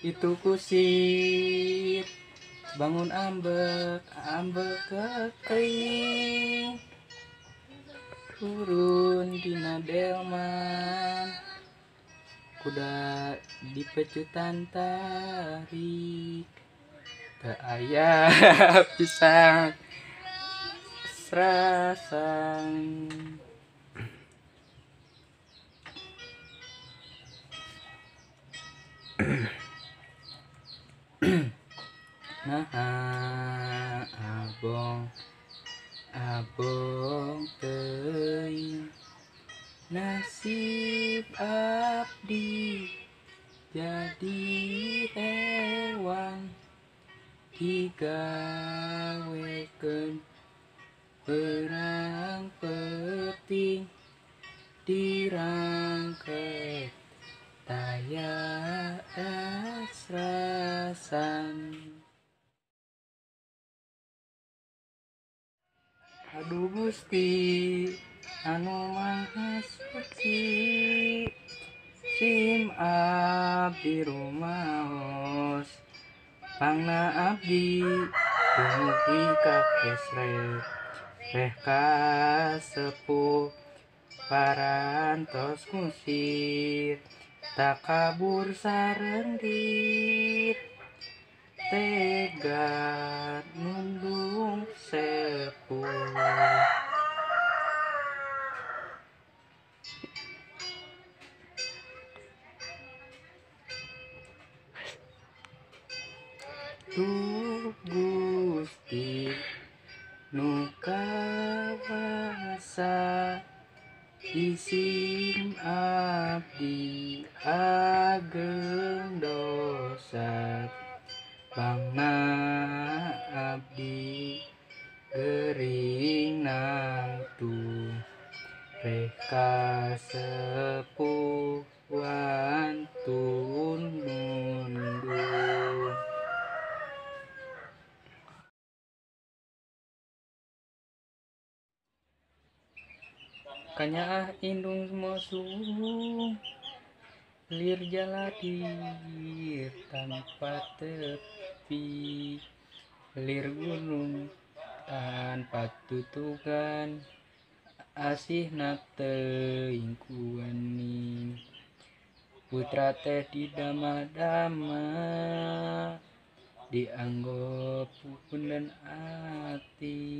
itu kusir bangun ambek ambek kekering turun dina delman kuda dipecutan tarik teu aya pisang serasan. Nah abong abong teuing nasib abdi jadi hewan digawekeun perang peting dirangket taya asrasan. Aduh Gusti anu maha suci sim abdi rumaos pangna abdi dumugi ka kesrek reh kasepuh parantos kusir tak kabur sarendit tega nundung sepuh. Duh Gusti nu kawasa isim abdi ageng dosa pangna abdi gering nangtung reh kasepuh wantun nundung. Kanyaah indung mosung lir jaladir tanpa tepi lir gunung tanpa tutugan asihna teuing kuning putra teh didama-dama dianggap punten ati